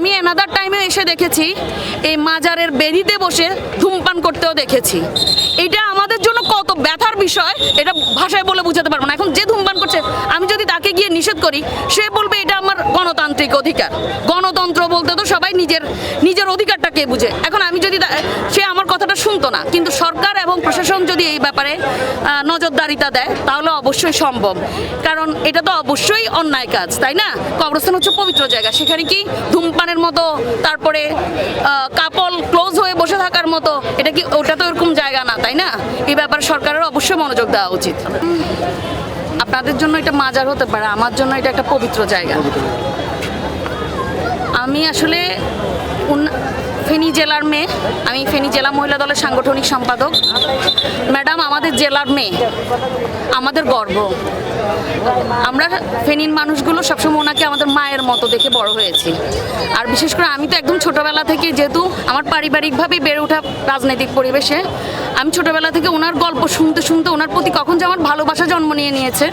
আমি অ্যানাদার টাইমে এসে দেখেছি এই মাজারের বেদিতে বসে ধূমপান করতেও দেখেছি। এটা আমাদের জন্য কত ব্যথার বিষয় এটা ভাষায় বলে বোঝাতে পারবো না। এখন যে ধূমপান করছে আমি যদি তাকে গিয়ে নিষেধ করি, সে বলবে এটা আমার গণতান্ত্রিক অধিকার। গণতন্ত্র বলতে তো সবাই নিজের অধিকারটাকে বুঝে। এখন আমি যদি সে আমার কথাটা শুনতো না, কিন্তু সরকার এবং প্রশাসন যদি এই ব্যাপারে নজরদারিতা দেয় তাহলে অবশ্যই সম্ভব। কারণ এটা তো অবশ্যই অন্যায় কাজ, তাই না? কবরস্থান হচ্ছে পবিত্র জায়গা, সেখানে কি ধূমপানের মতো তারপরে কাপল ক্লোজ হয়ে বসে থাকার মতো এটা কি, ওটা তো এরকম জায়গা না, তাই না? এই ব্যাপারে সরকারের অবশ্যই মনোযোগ দেওয়া উচিত। আপনাদের জন্য এটা মাজার হতে পারে, আমার জন্য এটা একটা পবিত্র জায়গা। আমি আসলে ফেনী জেলার মেয়ে, আমি ফেনী জেলা মহিলা দলের সাংগঠনিক সম্পাদক। ম্যাডাম আমাদের জেলার মেয়ে, আমাদের গর্ব। আমরা ফেনীর মানুষগুলো সবসময় ওনাকে আমাদের মায়ের মতো দেখে বড় হয়েছি। আর বিশেষ করে আমি তো একদম ছোটোবেলা থেকে, যেহেতু আমার পারিবারিকভাবেই বেড়ে ওঠা রাজনৈতিক পরিবেশে, আমি ছোটোবেলা থেকে ওনার গল্প শুনতে শুনতে ওনার প্রতি কখন যে আমার ভালোবাসা জন্ম নিয়েছে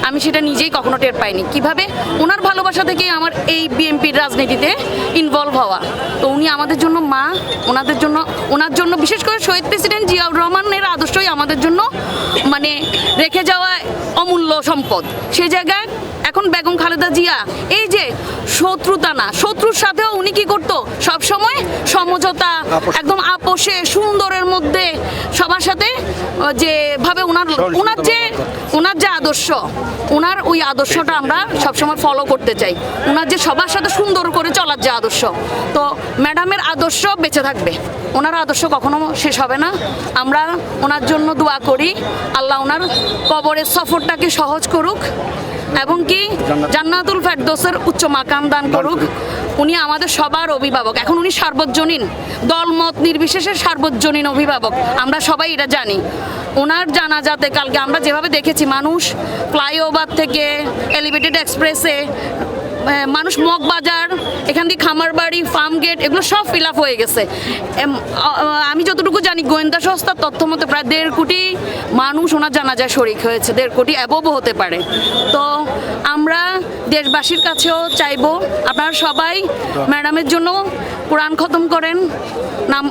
আমি সেটা নিজেই কখনো টের পাইনি। কিভাবে ওনার ভালোবাসা থেকেই আমার এই বিএনপির রাজনীতিতে ইনভলভ হওয়া। তো উনি আমাদের জন্য মা, ওনার জন্য বিশেষ করে শহীদ প্রেসিডেন্ট জিয়াউর রহমানের আদর্শই আমাদের জন্য মানে রেখে যাওয়া অমূল্য সম্পদ। সেই জায়গায় এখন বেগম খালেদা জিয়া এই যে শত্রুতা না, শত্রুর সাথেও উনি কি করতো সবসময় সমঝোতা, একদম আপোষে সুন্দরের মধ্যে সবার সাথে, যেভাবে ওনার যে আদর্শ, ওনার ওই আদর্শটা আমরা সবসময় ফলো করতে চাই। ওনার যে সবার সাথে সুন্দর করে চলার যে আদর্শ, তো ম্যাডামের আদর্শ বেঁচে থাকবে, ওনার আদর্শ কখনো শেষ হবে না। আমরা ওনার জন্য দোয়া করি, আল্লাহ ওনার কবরের সফরটাকে সহজ করুক এবং কি জান্নাতুল ফেরদৌসের উচ্চ মাকাম দান করুক। উনি আমাদের সবার অভিভাবক, এখন উনি সার্বজনীন, দলমত নির্বিশেষে সার্বজনীন অভিভাবক, আমরা সবাই এটা জানি। ওনার জানাজাতে কালকে আমরা যেভাবে দেখেছি, মানুষ ফ্লাইওভার থেকে এলিভেটেড এক্সপ্রেসে, মানুষ মগবাজার, এখান দিয়ে খামারবাড়ি, ফার্ম গেট, এগুলো সব ফিল আপ হয়ে গেছে। আমি যতটুকু জানি গোয়েন্দা সংস্থার তথ্য মতে প্রায় 1.5 কোটি মানুষ ওনার জানাজায় শরিক হয়েছে, 1.5 কোটি অ্যাবভও হতে পারে। তো আমরা দেশবাসীর কাছেও চাইবো আপনারা সবাই ম্যাডামের জন্য কোরআন খতম করেন,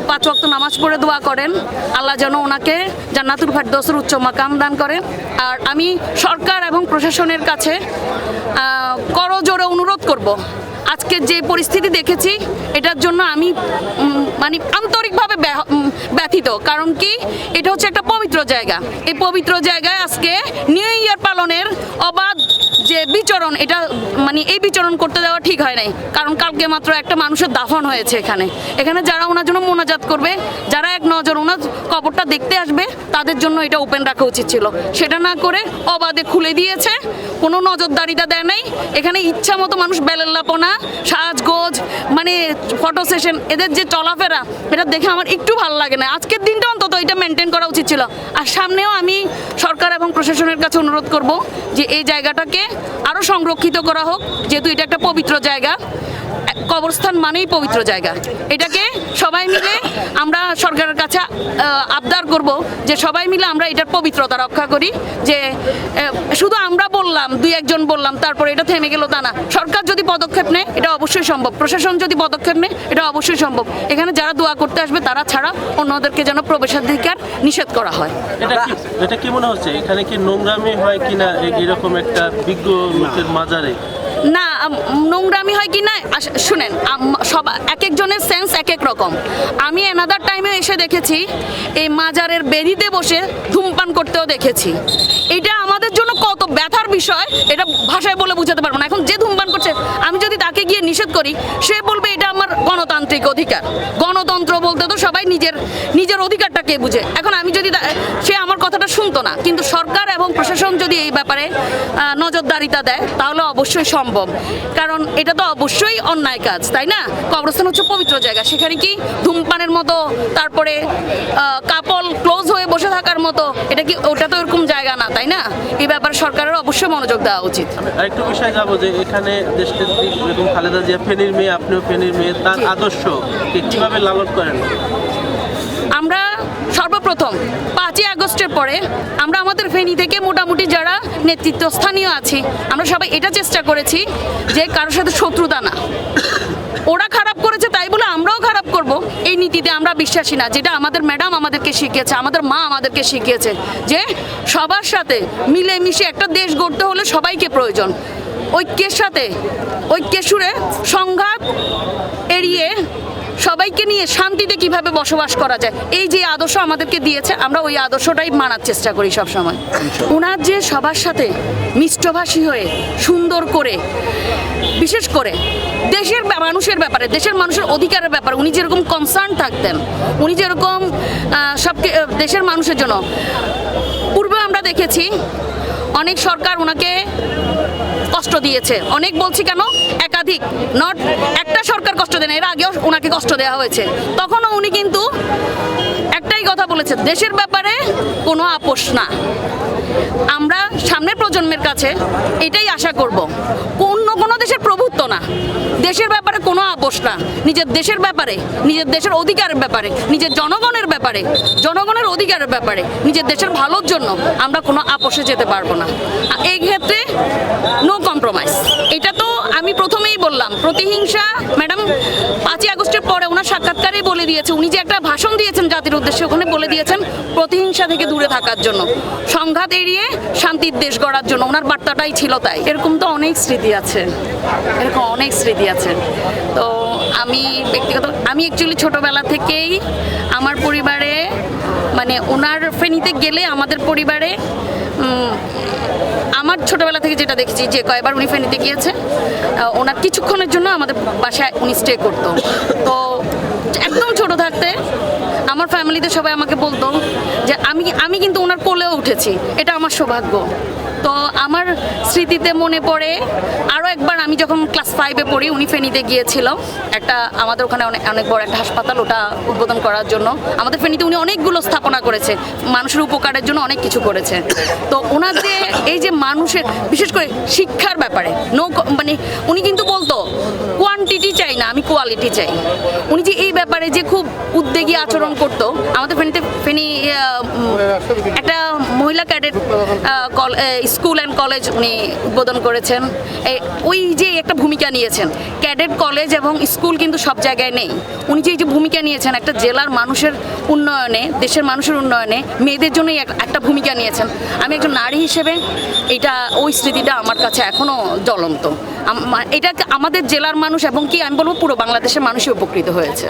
5 ওয়াক্ত নামাজ পড়ে দোয়া করেন, আল্লাহ যেন ওনাকে জান্নাতুল ফেরদৌসের উচ্চ মাকাম দান করেন। আর আমি সরকার এবং প্রশাসনের কাছে করজোড়ে অনুরোধ করব, আজকের যে পরিস্থিতি দেখেছি এটার জন্য আমি মানে আন্তরিকভাবে ব্যথিত। কারণ কি, এটা হচ্ছে একটা পবিত্র জায়গা। এই পবিত্র জায়গায় আজকে নিউ ইয়ার পালনের অবাধ যে বিচরণ, এটা মানে এই বিচরণ করতে দেওয়া ঠিক হয় নাই। কারণ কালকে মাত্র একটা মানুষের দাফন হয়েছে এখানে যারা ওনার জন্য মোনাজাত করবে, যারা এক নজর ওনার কবরটা দেখতে আসবে, তাদের জন্য এটা ওপেন রাখা উচিত ছিল। সেটা না করে অবাধে খুলে দিয়েছে, কোনো নজরদারিতা দেয় নাই। এখানে ইচ্ছা মতো মানুষ বেলেল্লাপনা, সাজগোজ, মানে ফটো সেশন, এদের যে চলাফেরা, এটা দেখে আমার একটু ভালো লাগে না। আজকের দিনটা অন্তত এটা মেনটেন করা উচিত ছিল। আর সামনেও আমি সরকার এবং প্রশাসনের কাছে অনুরোধ করব যে এই জায়গাটাকে আরও সংরক্ষিত করা হোক, যেহেতু এটা একটা পবিত্র জায়গা। কবরস্থান মানেই পবিত্র জায়গা, এটাকে সবাই মিলে আমরা সরকারের কাছে আবদার করব যে সবাই মিলে আমরা এটার পবিত্রতা রক্ষা করি। যে শুধু আমরা বললাম, 2-1 জন বললাম, তারপরে এটা থেমে গেল তা না। সরকার যদি পদক্ষেপ নেয় এটা অবশ্যই সম্ভব, প্রশাসন যদি পদক্ষেপ নেয় এটা অবশ্যই সম্ভব। এখানে যারা দোয়া করতে আসবে তারা ছাড়া অন্যদেরকে যেন প্রবেশাধিকার নিষেধ করা হয়। এটা কি মনে হচ্ছে, এখানে কি নোংরামি হয় কিনা এরকম একটা বিজ্ঞ লোকের মাজারে? না, নোংরামি হয় কি না, শুনেন, সব এক একজনের সেন্স এক এক রকম। আমি অ্যানাদার টাইমে এসে দেখেছি এই মাজারের বেদিতে বসে ধূমপান করতেও দেখেছি। এটা আমাদের জন্য কত ব্যথার বিষয় এটা ভাষায় বলে বোঝাতে পারবো না। এখন যে ধূমপান করছে আমি যদি তাকে গিয়ে নিষেধ করি, সে বলবে এটা আমার গণতান্ত্রিক অধিকার। গণতন্ত্র বলতে তো সবাই নিজের অধিকারটাকে বুঝে। এখন আমি যদি সে আমার কথাটা শুনতো না, কিন্তু সরকার এবং প্রশাসন যদি এই ব্যাপারে নজরদারিতা দেয় তাহলে অবশ্যই সম্ভব। কারণ এটা তো অবশ্যই অন্যায় কাজ, তাই না? কবরস্থান হচ্ছে পবিত্র জায়গা, সেখানে কি ধূমপানের মতো তারপরে কাপল ক্লোজ হয়ে বসে থাকার মতো এটা কি, ওটা তো এরকম জায়গা না, তাই না? এই ব্যাপারে সরকারের অবশ্যই মনোযোগ দেওয়া উচিত। আরেকটু বিষয় যাবো যে এখানে দেশনেত্রী বেগম খালেদা জিয়া ফেনীর মেয়ে, আপনিও ফেনীর মেয়ে, তার আদর্শ কিভাবে লালন করেন? আমরা সর্বপ্রথম 5ই আগস্টের পরে আমরা আমাদের ফেনী থেকে মোটামুটি যারা নেতৃত্বস্থানীয় আছি আমরা সবাই এটা চেষ্টা করেছি যে কারোর সাথে শত্রুতা না। ওরা খারাপ এই নীতিতে আমরা বিশ্বাসী না, যেটা আমাদের ম্যাডাম আমাদেরকে শিখিয়েছে, আমাদের মা আমাদেরকে শিখিয়েছে, যে সবার সাথে মিলেমিশে একটা দেশ গড়তে হলে সবাইকে প্রয়োজন। ঐক্যের সাথে, ঐক্যের সুরে সংঘাত এড়িয়ে সবাইকে নিয়ে শান্তিতে কিভাবে বসবাস করা যায়, এই যে আদর্শ আমাদেরকে দিয়েছে, আমরা ওই আদর্শটাই মানার চেষ্টা করি সব সময়। ওনার যে সবার সাথে মিষ্টভাষী হয়ে সুন্দর করে, বিশেষ করে দেশের মানুষের ব্যাপারে, দেশের মানুষের অধিকারের ব্যাপারে উনি যেরকম কনসার্ন থাকতেন, উনি যেরকম দেশের মানুষের জন্য, পূর্বে আমরা দেখেছি অনেক সরকার ওনাকে কষ্ট দিয়েছে, অনেক বলছি কেন, একাধিক, নট একটা সরকার কষ্ট দেয় না, এর আগেও ওনাকে কষ্ট দেওয়া হয়েছে। তখনও উনি কিন্তু একটাই কথা বলেছে, দেশের ব্যাপারে কোনো আপোষ না। আমরা সামনের প্রজন্মের কাছে এটাই আশা করব, কোনো দেশের প্রভুত্ব না, দেশের ব্যাপারে কোনো আপোষ না, নিজের দেশের ব্যাপারে, নিজের দেশের অধিকারের ব্যাপারে, নিজের জনগণের ব্যাপারে, জনগণের অধিকারের ব্যাপারে, নিজের দেশের ভালোর জন্য আমরা কোনো আপোষে যেতে পারবো না। এই ক্ষেত্রে নো কম্প্রোমাইজ। এটা তো আমি প্রথমেই বললাম, প্রতিহিংসা ম্যাডাম 5ই আগস্টের পরে ওনার সাক্ষাৎকারেই বলে দিয়েছে, উনি যে একটা ভাষণ দিয়েছেন জাতির উদ্দেশ্যে, ওখানে বলে দিয়েছেন প্রতিহিংসা থেকে দূরে থাকার জন্য, সংঘাত এড়িয়ে শান্তির দেশ গড়ার জন্য, ওনার বার্তাটাই ছিল তাই। এরকম তো অনেক স্মৃতি আছে, এরকম অনেক স্মৃতি আছে। তো আমি আমি অ্যাকচুয়ালি ছোটোবেলা থেকেই আমার পরিবারে, মানে ওনার ফেনীতে গেলে আমাদের পরিবারে, আমার ছোটোবেলা থেকে যেটা দেখেছি, যে কয়েকবার উনি ফেনীতে গিয়েছে, ওনার কিছুক্ষণের জন্য আমাদের বাসায় উনি স্টে করতো। তো একদম ছোট থাকতে আমার ফ্যামিলিতে সবাই আমাকে বলতো যে আমি কিন্তু ওনার কোলেও উঠেছি, এটা আমার সৌভাগ্য। তো আমার স্মৃতিতে মনে পড়ে আরও একবার, আমি যখন ক্লাস 5-এ পড়ি, উনি ফেনীতে গিয়েছিল একটা, আমাদের ওখানে অনেক বড় একটা হাসপাতাল, ওটা উদ্বোধন করার জন্য। আমাদের ফেনীতে উনি অনেকগুলো স্থাপনা করেছে, মানুষের উপকারের জন্য অনেক কিছু করেছে। তো ওনার যে এই যে মানুষের, বিশেষ করে শিক্ষার ব্যাপারে মানে উনি কিন্তু বলতো কোয়ান্টিটি চাই না, আমি কোয়ালিটি চাই। উনি যে এই ব্যাপারে যে খুব উদ্যোগী আচরণ করতো। আমাদের ফেনী একটা মহিলা ক্যাডেট স্কুল অ্যান্ড কলেজ উনি উদ্বোধন করেছেন। ওই যে একটা ভূমিকা নিয়েছেন, ক্যাডেট কলেজ এবং স্কুল কিন্তু সব জায়গায় নেই। উনি যে এই যে ভূমিকা নিয়েছেন একটা জেলার মানুষের উন্নয়নে, দেশের মানুষের উন্নয়নে, মেয়েদের জন্যই একটা ভূমিকা নিয়েছেন। আমি একজন নারী হিসেবে এটা, ওই স্মৃতিটা আমার কাছে এখনও জ্বলন্ত। এটা আমাদের জেলার মানুষ এবং কি আমি বলবো পুরো বাংলাদেশের মানুষই উপকৃত হয়েছে।